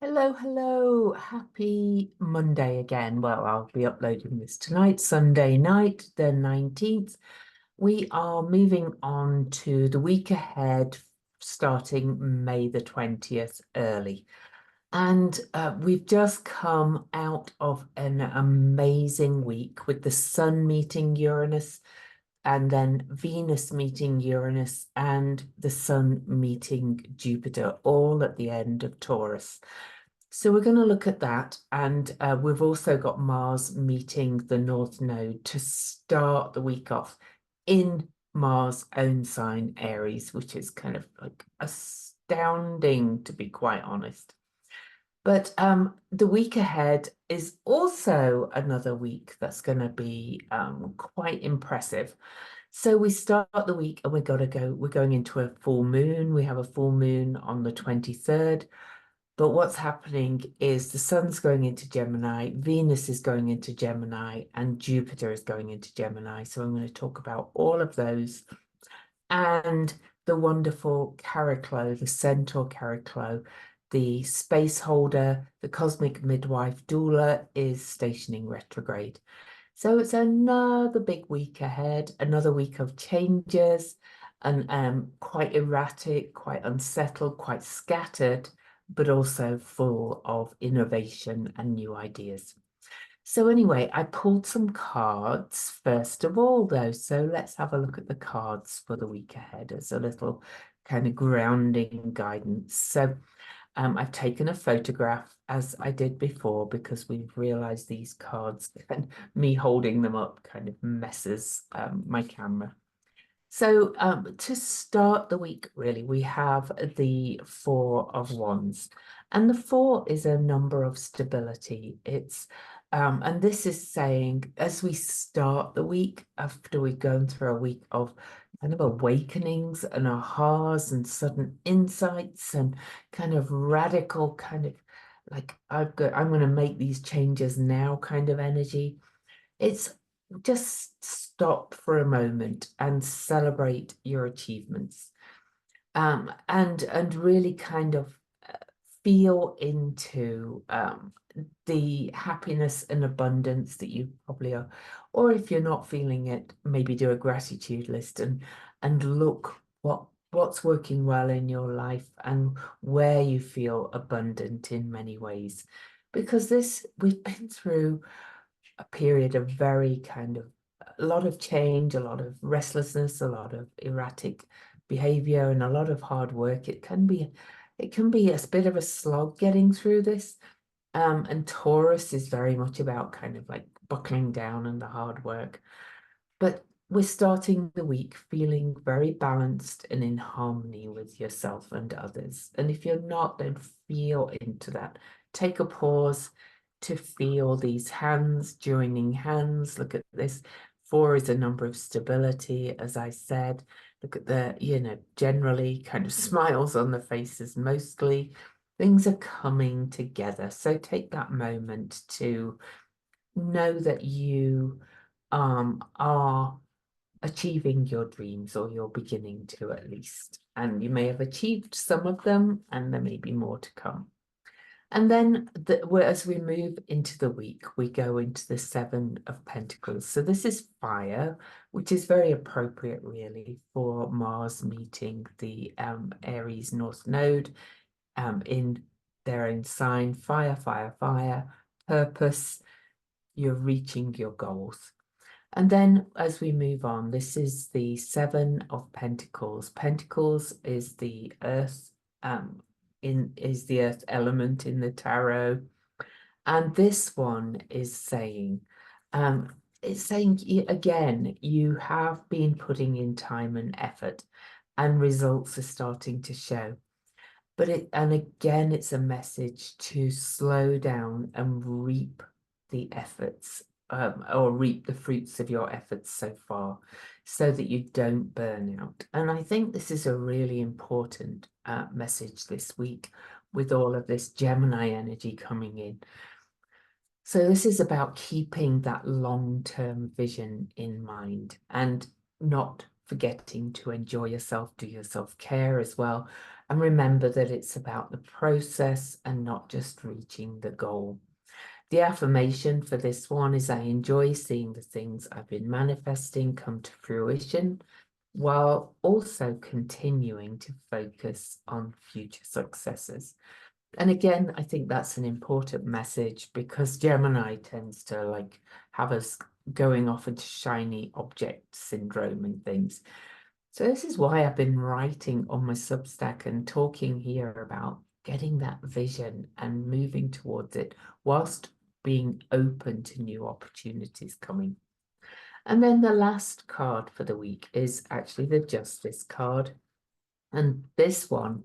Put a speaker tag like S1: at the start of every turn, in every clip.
S1: Hello, hello. Happy Monday again. Well, I'll be uploading this tonight, Sunday night, the 19th. We are moving on to the week ahead, starting May the 20th early. And we've just come out of an amazing week with the Sun meeting Uranus and then Venus meeting Uranus and the Sun meeting Jupiter, all at the end of Taurus. So we're going to look at that. And we've also got Mars meeting the North Node to start the week off in Mars' own sign, Aries, which is kind of like astounding, to be quite honest. But the week ahead is also another week that's going to be quite impressive. So we start the week and we're going into a full moon. We have a full moon on the 23rd. But what's happening is the sun's going into Gemini, Venus is going into Gemini, and Jupiter is going into Gemini. So I'm going to talk about all of those and the wonderful Chariklo, the Centaur Chariklo, the space holder, the cosmic midwife doula is stationing retrograde. So it's another big week ahead, another week of changes and quite erratic, quite unsettled, quite scattered, but also full of innovation and new ideas. So anyway, I pulled some cards first of all, though. So let's have a look at the cards for the week ahead as a little kind of grounding guidance. So I've taken a photograph as I did before because we've realized these cards and me holding them up kind of messes my camera. So to start the week, really, we have the Four of Wands. And the four is a number of stability. And this is saying as we start the week, after we've gone through a week of kind of awakenings and ahas and sudden insights and kind of radical kind of like I'm going to make these changes now kind of energy. It's just stop for a moment and celebrate your achievements, and really kind of feel into the happiness and abundance that you probably are. Or if you're not feeling it, maybe do a gratitude list and look what's working well in your life and where you feel abundant in many ways. Because this we've been through a period of very kind of a lot of change, a lot of restlessness, a lot of erratic behavior, and a lot of hard work. It can be a bit of a slog getting through this. And Taurus is very much about kind of like buckling down and the hard work. But we're starting the week feeling very balanced and in harmony with yourself and others. And if you're not, then feel into that. Take a pause to feel these hands, joining hands. Look at this. Four is a number of stability, as I said. Look at generally kind of smiles on the faces mostly. Things are coming together. So take that moment to know that you are achieving your dreams, or you're beginning to at least. And you may have achieved some of them, and there may be more to come. And then as we move into the week, we go into the Seven of Pentacles. So this is fire, which is very appropriate, really, for Mars meeting the Aries North Node in their own sign. Fire, fire, fire, purpose. You're reaching your goals. And then as we move on, this is the Seven of Pentacles. Pentacles is the earth, is the earth element in the tarot. And this one is saying, it's saying again, you have been putting in time and effort, and results are starting to show. And again, it's a message to slow down and reap the efforts, or reap the fruits of your efforts so far, so that you don't burn out. And I think this is a really important message this week with all of this Gemini energy coming in. So this is about keeping that long-term vision in mind and not forgetting to enjoy yourself, do your self-care as well, And remember that it's about the process and not just reaching the goal. The affirmation for this one is I enjoy seeing the things I've been manifesting come to fruition, while also continuing to focus on future successes. And again, I think that's an important message because Gemini tends to like have us going off into shiny object syndrome and things. So this is why I've been writing on my Substack and talking here about getting that vision and moving towards it whilst being open to new opportunities coming. And then the last card for the week is actually the Justice card. And this one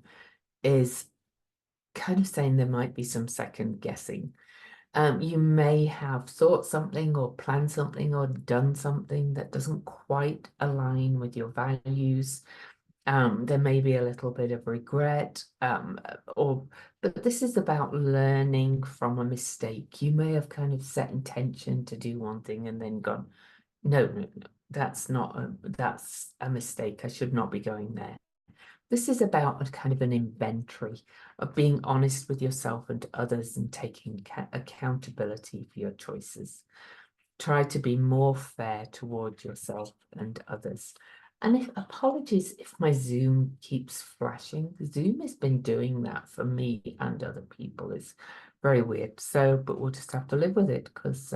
S1: is kind of saying there might be some second guessing. You may have thought something or planned something or done something that doesn't quite align with your values. There may be a little bit of regret, but this is about learning from a mistake. You may have kind of set intention to do one thing and then gone, no, no, no, that's a mistake. I should not be going there. This is about a kind of an inventory of being honest with yourself and others and taking accountability for your choices. Try to be more fair towards yourself and others. And if apologies if my Zoom keeps flashing, Zoom has been doing that for me and other people. It's very weird. So, but we'll just have to live with it because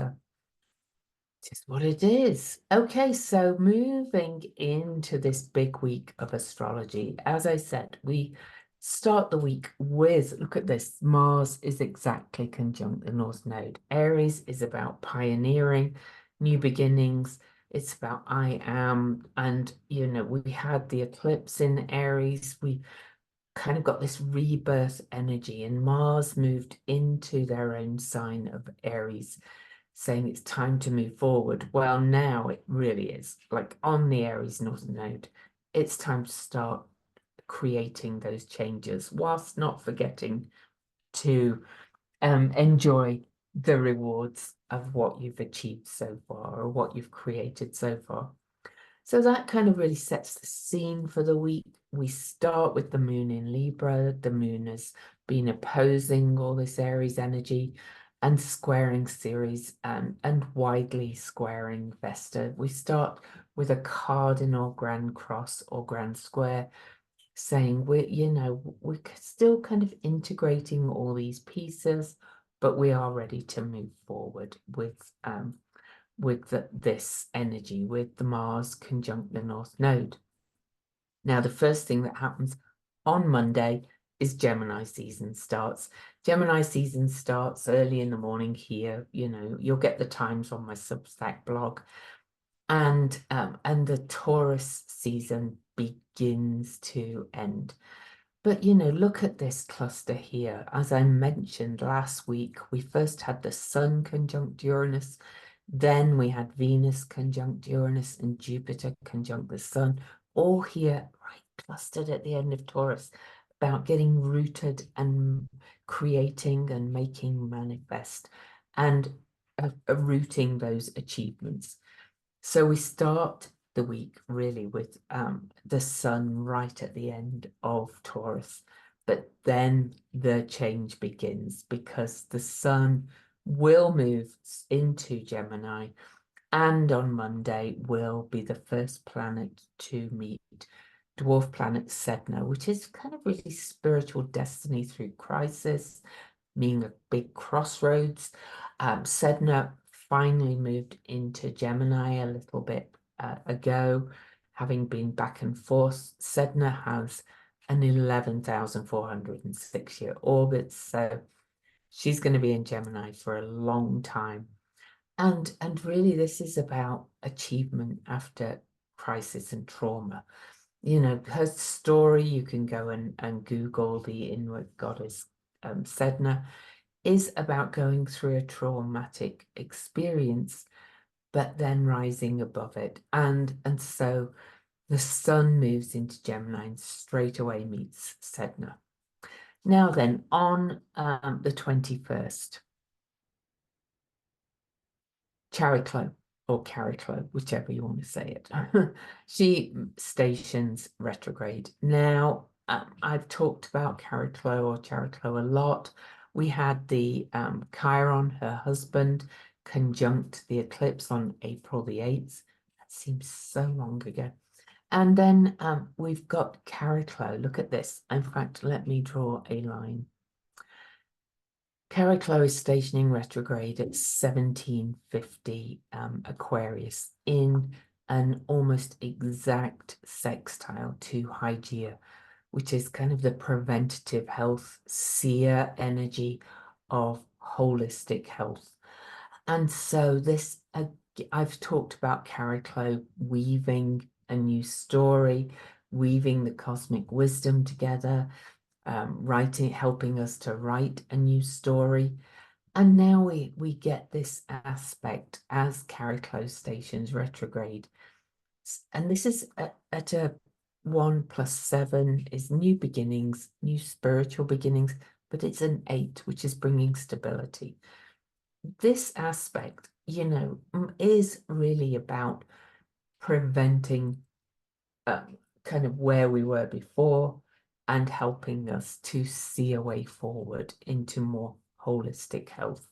S1: just what it is. Okay, so moving into this big week of astrology, as I said, we start the week with, look at this, Mars is exactly conjunct the North Node. Aries is about pioneering, new beginnings. It's about I am, and you know, we had the eclipse in Aries. We kind of got this rebirth energy, and Mars moved into their own sign of Aries, saying it's time to move forward. Well, now it really is like on the Aries Northern Node. It's time to start creating those changes whilst not forgetting to enjoy the rewards of what you've achieved so far or what you've created so far. So that kind of really sets the scene for the week. We start with the moon in Libra. The moon has been opposing all this Aries energy and squaring Ceres and widely squaring Vesta. We start with a cardinal grand cross or grand square, saying we're still kind of integrating all these pieces, but we are ready to move forward with this energy, with the Mars conjunct the North Node. Now, the first thing that happens on Monday is Gemini season starts. Gemini season starts early in the morning here. You know, you'll get the times on my Substack blog. And the Taurus season begins to end. But, you know, look at this cluster here. As I mentioned last week, we first had the Sun conjunct Uranus. Then we had Venus conjunct Uranus and Jupiter conjunct the Sun, all here, right, clustered at the end of Taurus, about getting rooted and creating and making manifest and rooting those achievements. So we start the week really with the Sun right at the end of Taurus, but then the change begins because the Sun will move into Gemini, and on Monday will be the first planet to meet dwarf planet Sedna, which is kind of really spiritual destiny through crisis, meaning a big crossroads. Sedna finally moved into Gemini a little bit ago, having been back and forth. Sedna has an 11,406 year orbit, so she's going to be in Gemini for a long time. And really, this is about achievement after crisis and trauma. You know, her story, you can go and Google the inward goddess Sedna, is about going through a traumatic experience, but then rising above it. And so the Sun moves into Gemini and straight away meets Sedna. Now then, on the 21st, Chariklo, or Chariklo, whichever you want to say it, she stations retrograde. Now, I've talked about Chariklo a lot. We had the Chiron, her husband, conjunct the eclipse on April the 8th. That seems so long ago. And then we've got Chariklo. Look at this. In fact, let me draw a line. Chariklo is stationing retrograde at 1750 Aquarius in an almost exact sextile to Hygeia, which is kind of the preventative health, seer energy of holistic health. And so this, I've talked about Chariklo weaving a new story, weaving the cosmic wisdom together, writing, helping us to write a new story. And now we get this aspect as Chariklo stations retrograde. And this is at a 1+7 is new beginnings, new spiritual beginnings, but it's an 8, which is bringing stability. This aspect, you know, is really about preventing kind of where we were before and helping us to see a way forward into more holistic health.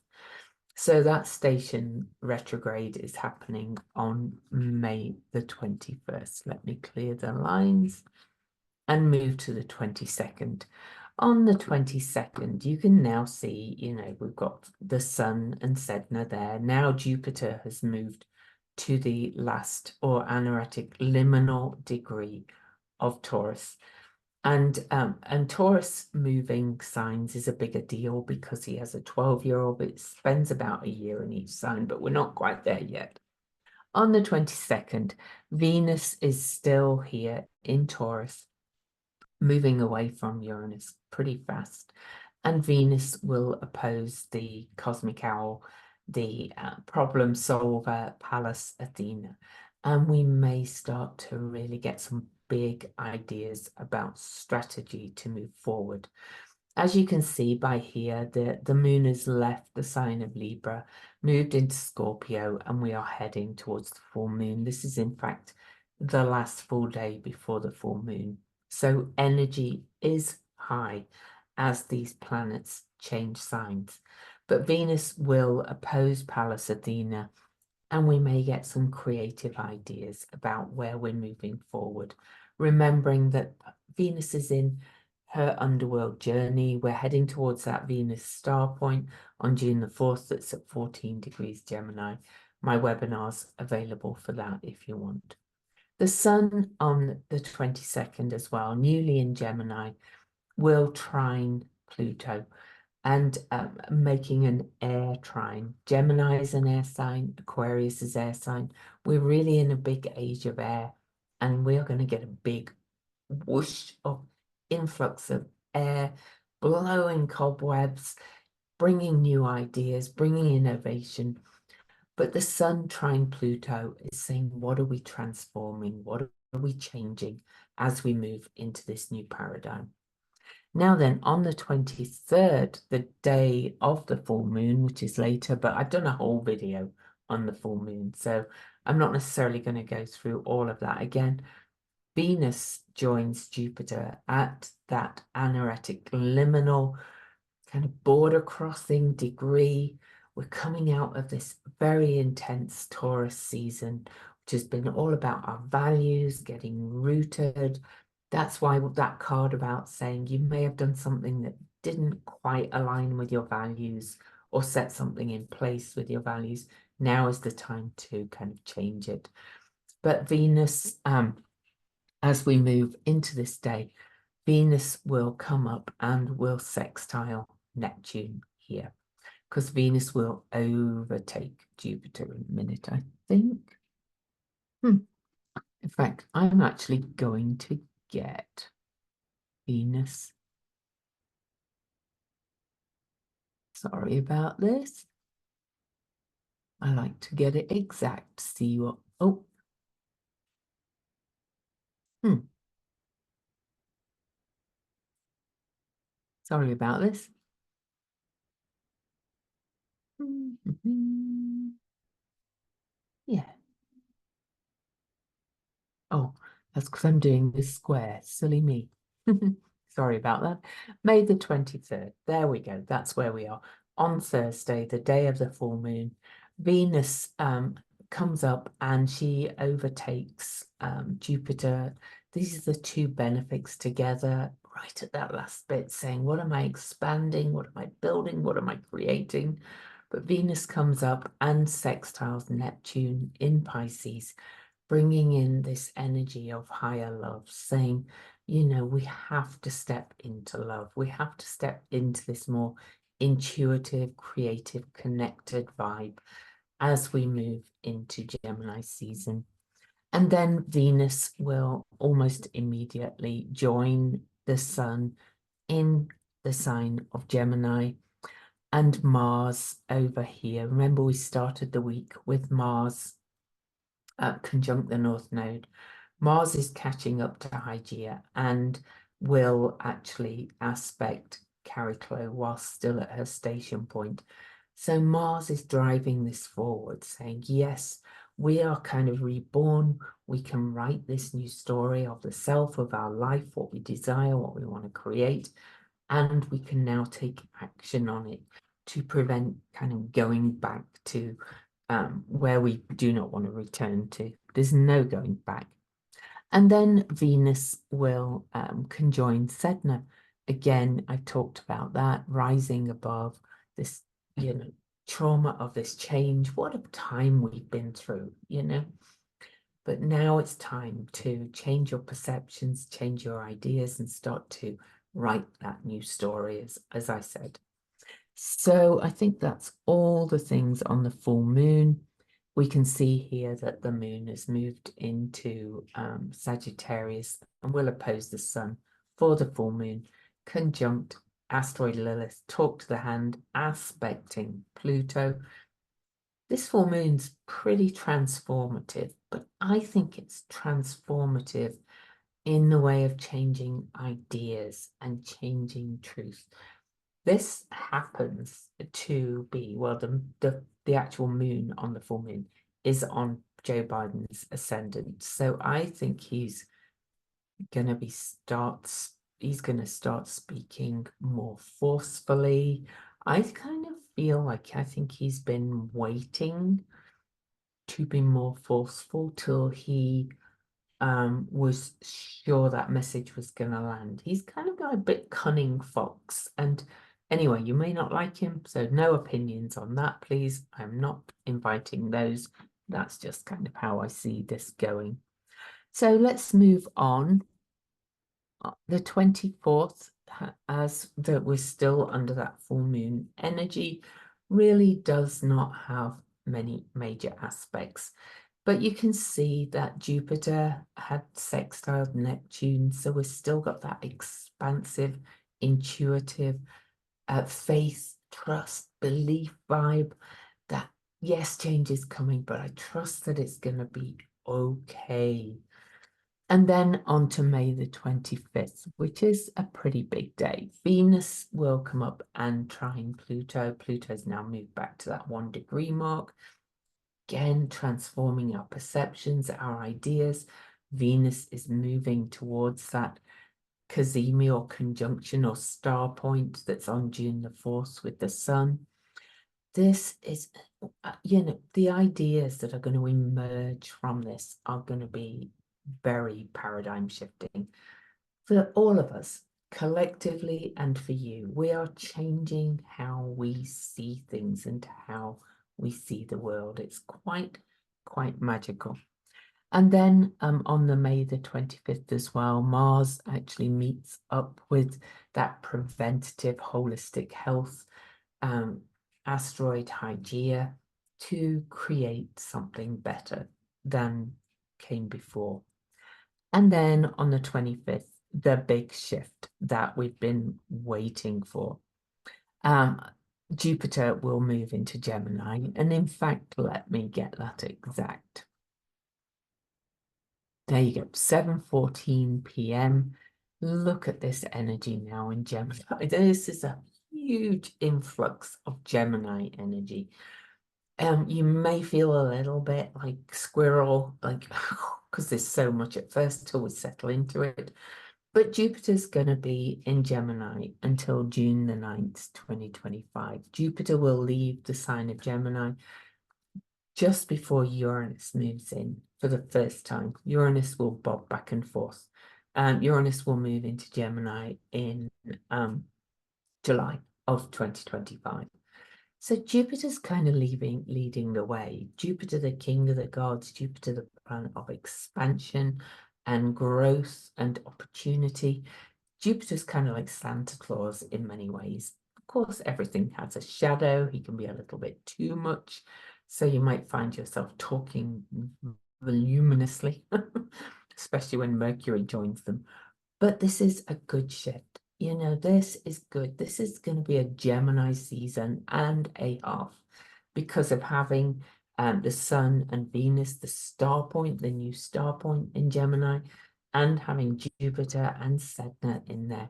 S1: So that station retrograde is happening on May the 21st. Let me clear the lines and move to the 22nd. On the 22nd, you can now see, you know, we've got the Sun and Sedna there. Now Jupiter has moved to the last or anaretic liminal degree of Taurus. And Taurus moving signs is a bigger deal because he has a 12-year-old, but it spends about a year in each sign, but we're not quite there yet. On the 22nd, Venus is still here in Taurus, moving away from Uranus pretty fast. And Venus will oppose the cosmic owl, the problem solver, Pallas Athena. And we may start to really get some big ideas about strategy to move forward. As you can see by here, the moon has left the sign of Libra, moved into Scorpio, and we are heading towards the full moon. This is, in fact, the last full day before the full moon. So energy is high as these planets change signs. But Venus will oppose Pallas Athena, and we may get some creative ideas about where we're moving forward. Remembering that Venus is in her underworld journey. We're heading towards that Venus star point on June the 4th. That's at 14 degrees Gemini. My webinar's available for that if you want. The Sun on the 22nd as well, newly in Gemini, will trine Pluto and making an air trine. Gemini is an air sign, Aquarius is air sign. We're really in a big age of air, and we're going to get a big whoosh of influx of air, blowing cobwebs, bringing new ideas, bringing innovation. But the Sun trine Pluto is saying, what are we transforming? What are we changing as we move into this new paradigm? Now then, on the 23rd, the day of the full moon, which is later, but I've done a whole video on the full moon, so I'm not necessarily going to go through all of that again. Venus joins Jupiter at that anaretic liminal kind of border crossing degree. We're coming out of this very intense Taurus season, which has been all about our values, getting rooted. That's why that card about saying you may have done something that didn't quite align with your values or set something in place with your values. Now is the time to kind of change it. But Venus, as we move into this day, Venus will come up and will sextile Neptune here, because Venus will overtake Jupiter in a minute, I think. In fact, I'm actually going to get Venus. Sorry about this. I like to get it exact. See what, oh. Sorry about this. Yeah. Oh, that's because I'm doing this square. Silly me. Sorry about that. May the 23rd. There we go. That's where we are. On Thursday, the day of the full moon, Venus comes up and she overtakes Jupiter. These are the two benefics together, right at that last bit, saying, what am I expanding? What am I building? What am I creating? But Venus comes up and sextiles Neptune in Pisces, bringing in this energy of higher love, saying, we have to step into love. We have to step into this more intuitive, creative, connected vibe as we move into Gemini season. And then Venus will almost immediately join the Sun in the sign of Gemini, and Mars over here. Remember, we started the week with Mars conjunct the North Node. Mars is catching up to Hygeia and will actually aspect Chariklo while still at her station point. So Mars is driving this forward, saying, yes, we are kind of reborn. We can write this new story of the self, of our life, what we desire, what we want to create, and we can now take action on it to prevent kind of going back to where we do not want to return to. There's no going back. And then Venus will conjoin Sedna. Again, I've talked about that, rising above this, trauma of this change. What a time we've been through, But now it's time to change your perceptions, change your ideas, and start to write that new story, as I said. So I think that's all the things on the full moon. We can see here that the moon has moved into Sagittarius and will oppose the sun for the full moon, conjunct asteroid Lilith, talk to the hand, aspecting Pluto. This full moon's pretty transformative, but I think it's transformative in the way of changing ideas and changing truth. This happens to be, well, the actual moon on the full moon is on Joe Biden's ascendant. So I think he's going to start speaking more forcefully. I kind of feel I think he's been waiting to be more forceful till he was sure that message was going to land. He's kind of got a bit cunning fox. And anyway, you may not like him, so no opinions on that, please. I'm not inviting those. That's just kind of how I see this going. So let's move on. The 24th, as that we're still under that full moon energy, really does not have many major aspects. But you can see that Jupiter had sextiled Neptune, so we've still got that expansive, intuitive, faith, trust, belief vibe that, yes, change is coming, but I trust that it's going to be okay. And then on to May the 25th, which is a pretty big day. Venus will come up and trine Pluto. Pluto's now moved back to that 1 degree mark. Again, transforming our perceptions, our ideas. Venus is moving towards that cazimi or conjunction or star point that's on June the 4th with the sun. This is, the ideas that are going to emerge from this are going to be very paradigm shifting for all of us, collectively, and for you. We are changing how we see things and how we see the world. It's quite magical. And then on the May the 25th as well, Mars actually meets up with that preventative holistic health asteroid Hygeia to create something better than came before. And then on the 25th, the big shift that we've been waiting for. Jupiter will move into Gemini. And in fact, let me get that exact. There you go, 7:14 p.m. Look at this energy now in Gemini. This is a huge influx of Gemini energy. You may feel a little bit like squirrel, like, because there's so much at first till we settle into it. But Jupiter's going to be in Gemini until June the 9th, 2025. Jupiter will leave the sign of Gemini just before Uranus moves in for the first time. Uranus will bob back and forth. Uranus will move into Gemini in July of 2025. So Jupiter's kind of leading the way. Jupiter, the king of the gods, Jupiter, the planet of expansion and growth and opportunity. Jupiter's kind of like Santa Claus in many ways. Of course, everything has a shadow. He can be a little bit too much. So you might find yourself talking voluminously, especially when Mercury joins them. But this is a good shift. You know, this is good. This is going to be a Gemini season and a half because of having the Sun and Venus, the star point, the new star point in Gemini, and having Jupiter and Sedna in there.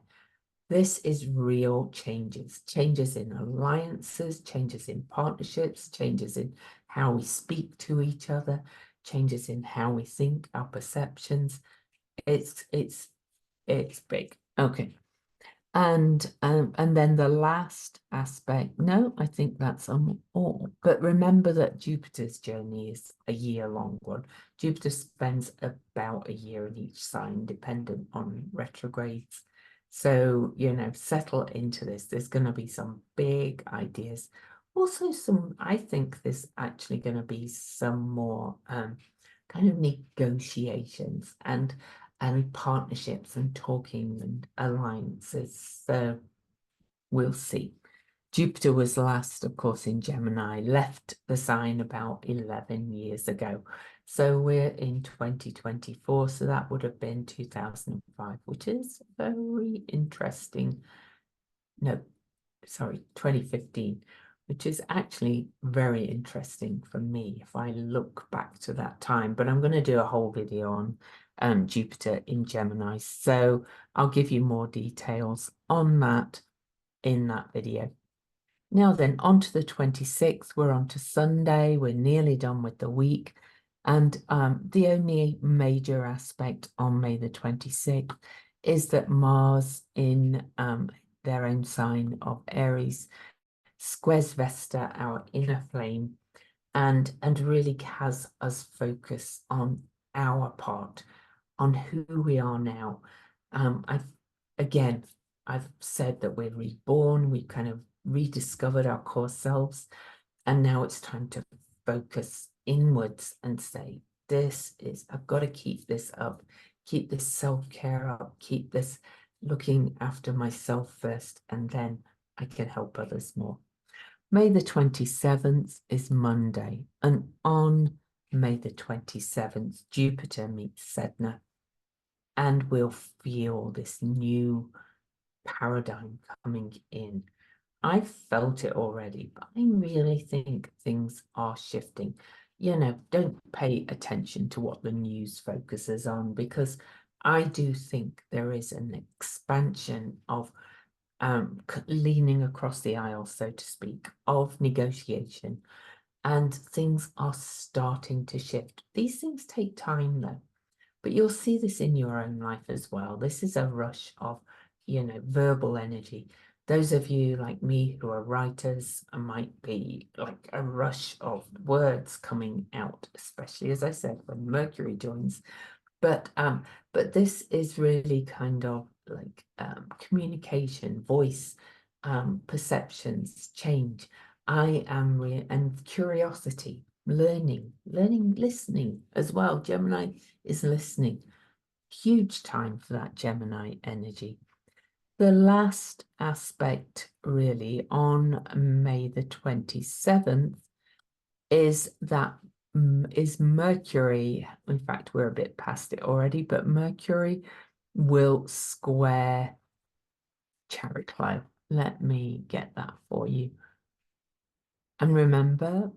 S1: This is real changes, changes in alliances, changes in partnerships, changes in how we speak to each other, changes in how we think, our perceptions. It's big. Okay. And then the last aspect, no, I think that's all. But remember that Jupiter's journey is a year-long one. Jupiter spends about a year in each sign, dependent on retrogrades. So, you know, settle into this. There's going to be some big ideas. Also, I think there's actually going to be some more kind of negotiations and partnerships and talking and alliances. So we'll see. Jupiter was last, of course, in Gemini, left the sign about 11 years ago. So we're in 2024, so that would have been 2005, which is very interesting. No, sorry, 2015, which is actually very interesting for me if I look back to that time. But I'm going to do a whole video on Jupiter in Gemini. So I'll give you more details on that in that video. Now then, on to the 26th, we're on to Sunday. We're nearly done with the week. And the only major aspect on May the 26th is that Mars in their own sign of Aries squares Vesta, our inner flame, and really has us focus on our part, on who we are now. I've said that we're reborn, we kind of rediscovered our core selves, and now it's time to focus inwards and say, I've got to keep this up, keep this self-care up, keep this looking after myself first, and then I can help others more. May the 27th is Monday, and on May the 27th, Jupiter meets Sedna, and we'll feel this new paradigm coming in. I've felt it already, but I really think things are shifting. You know, don't pay attention to what the news focuses on, because I do think there is an expansion of leaning across the aisle, so to speak, of negotiation, and things are starting to shift. These things take time though, but you'll see this in your own life as well. This is a rush of, you know, verbal energy. Those of you like me who are writers might be like a rush of words coming out, especially, as I said, when Mercury joins. But this is really kind of like communication, voice, perceptions, change. And curiosity, learning, listening as well. Gemini is listening. Huge time for that Gemini energy. The last aspect really on May the 27th is Mercury. In fact, we're a bit past it already, but Mercury will square Chariklo. Let me get that for you. And remember,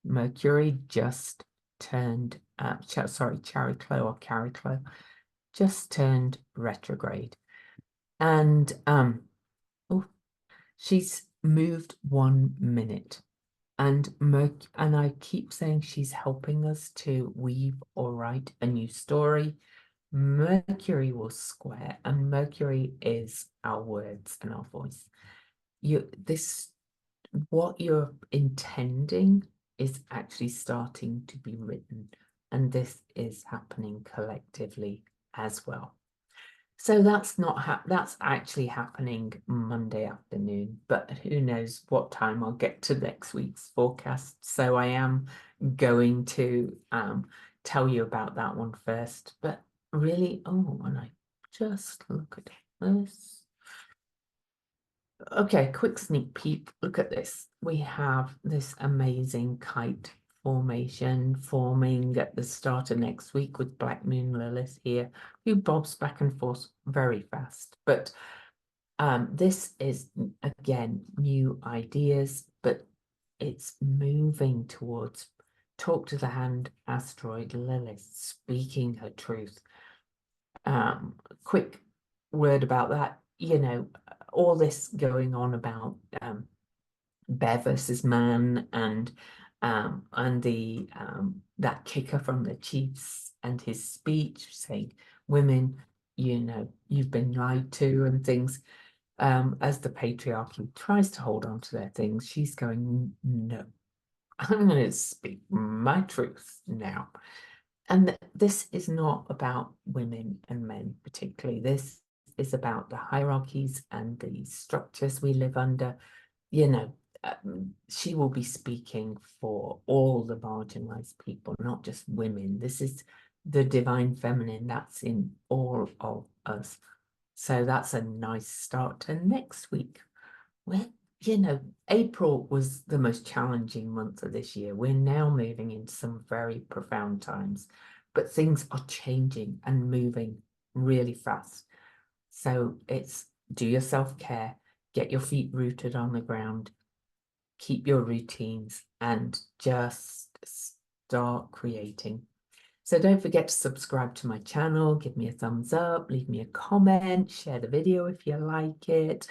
S1: Mercury just turned, Chariklo or Chariklo just turned retrograde. And she's moved 1 minute. And I keep saying she's helping us to weave or write a new story. Mercury will square, and Mercury is our words and our voice. What you're intending is actually starting to be written, and this is happening collectively as well. So that's actually happening Monday afternoon, but who knows what time I'll get to next week's forecast. So I am going to tell you about that one first. But really, when I just look at this. Okay, quick sneak peek. Look at this. We have this amazing kite formation forming at the start of next week with Black Moon Lilith here, who bobs back and forth very fast. But this is, again, new ideas, but it's moving towards talk to the hand asteroid Lilith, speaking her truth. Quick word about that, all this going on about bear versus man and the that kicker from the Chiefs and his speech saying women, you've been lied to and things. As the patriarchy tries to hold on to their things, she's going, no, I'm going to speak my truth now. And this is not about women and men particularly. This is about the hierarchies and the structures we live under. She will be speaking for all the marginalized people, not just women. This is the divine feminine that's in all of us. So that's a nice start to next week. April was the most challenging month of this year. We're now moving into some very profound times, but things are changing and moving really fast. So it's do your self-care, get your feet rooted on the ground, keep your routines, and just start creating. So don't forget to subscribe to my channel, give me a thumbs up, leave me a comment, share the video if you like it.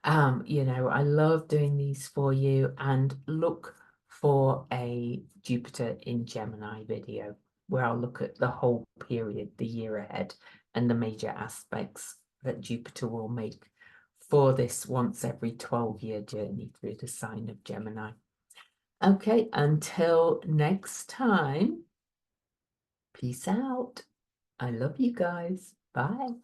S1: I love doing these for you, and look for a Jupiter in Gemini video where I'll look at the whole period, the year ahead, and the major aspects that Jupiter will make for this once every 12-year journey through the sign of Gemini. Okay, until next time. Peace out. I love you guys. Bye.